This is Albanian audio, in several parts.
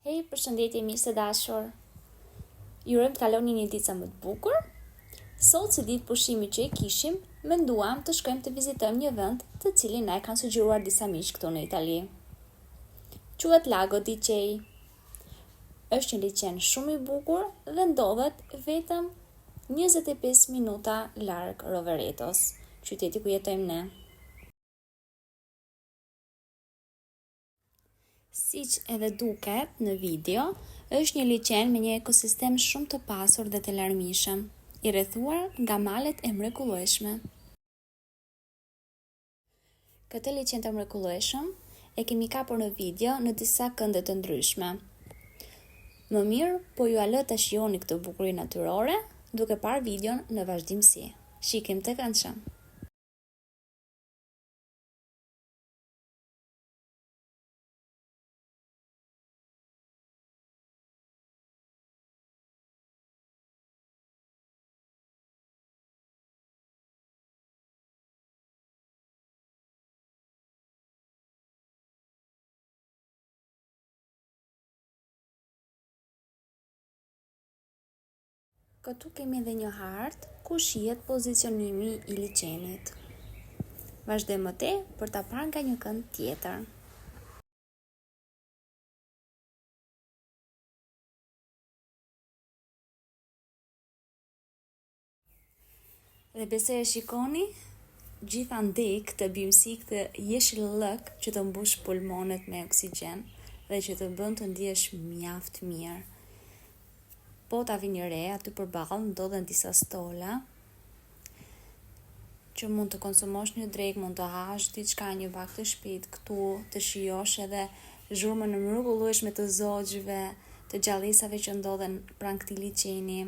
Hej, përshëndetje miq të dashur. Ju urojmë të kaloni një ditë sa më të bukur. Sot, si ditë pushimi që e kishim, menduam të shkojmë të vizitojmë një vend të cilin na e kanë sugjeruar disa miq këtu në Itali. Quhet Lago di Qej. Është një liçen shumë i bukur dhe ndodhet vetëm 25 minuta larg Roveretos, qyteti ku jetojmë ne. Siç edhe duket në video, është një liçen me një ekosistem shumë të pasur dhe të larmishëm, i rrethuar nga malet e mrekullueshme. Këtë liçen të mrekullueshëm e kemi kapur në video në disa kënde të ndryshme. Më mirë, po ju a lë ta shijoni këtë bukurinë natyrore, duke parë videon në vazhdimsi. Shikim të këndshëm. Këtu kemi edhe një hartë ku shihet pozicionimi i liçenit. Vazhdojmë më tej për ta parë nga një kënd tjetër. Dhe besoj e shikoni gjithandej këtë bimësi, këtë jeshillëk që të mbush pulmonet me oksigjen dhe që të bën të ndihesh mjaft mirë. Po ta vini re, aty përballë ndodhen disa stola që mund të konsumosh një drekë, mund të hash diçka, një vakt të shpejtë këtu, të shijosh edhe zhurmën e mrekullueshme të zogjve, të gjallësave që ndodhen pranë këtij liçeni.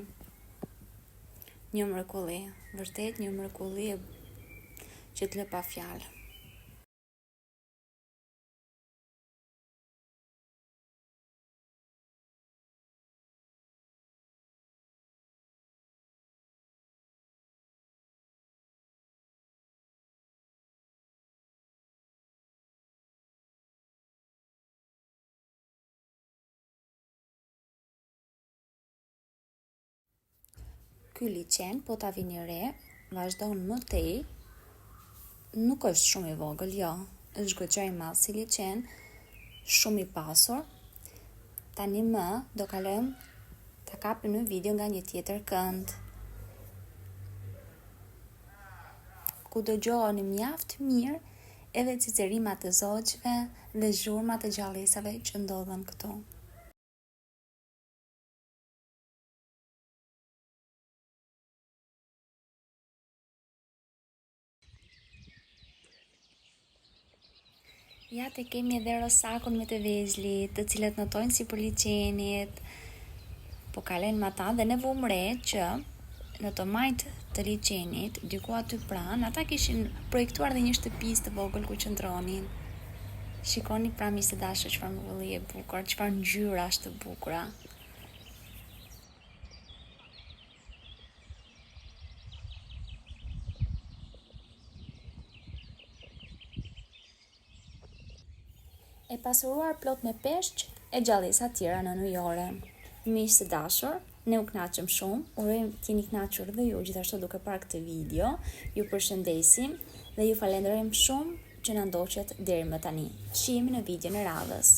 Një mrekulli, vërtet një mrekulli që të lë pa fjalë. Ky liçen, po ta vini re, vazhdon më tej, nuk është shumë i vogël, jo, është goxha i madh si liçen, shumë i pasur. Tani më do kalojmë ta kapim në video nga një tjetër kënd, ku dëgjoheni mjaft mirë edhe cicerimat të zogjve dhe zhurmat të gjallësave që ndodhen këtu. Ja te kemi edhe rosakun me të vezlit, të cilët notojnë sipër liçenit. Po kalojnë me ata dhe ne vëmë re që në të majt të liçenit, diku aty pranë, ata kishin projektuar dhe një shtëpisë të vogël ku qëndronin. Shikoni pra miq të dashur çfarë mrekullie e bukur, çfarë ngjyrash të bukura. E pasuruar plot me peshq e gjallësa tjera nënujore. Miq të dashur, ne u kënaqëm shumë, urojmë t'jeni kënaqur dhe ju gjithashtu duke parë këtë video. Ju përshëndesim dhe ju falenderojmë shumë që na ndoqët deri më tani. Shihemi në videon e radhës.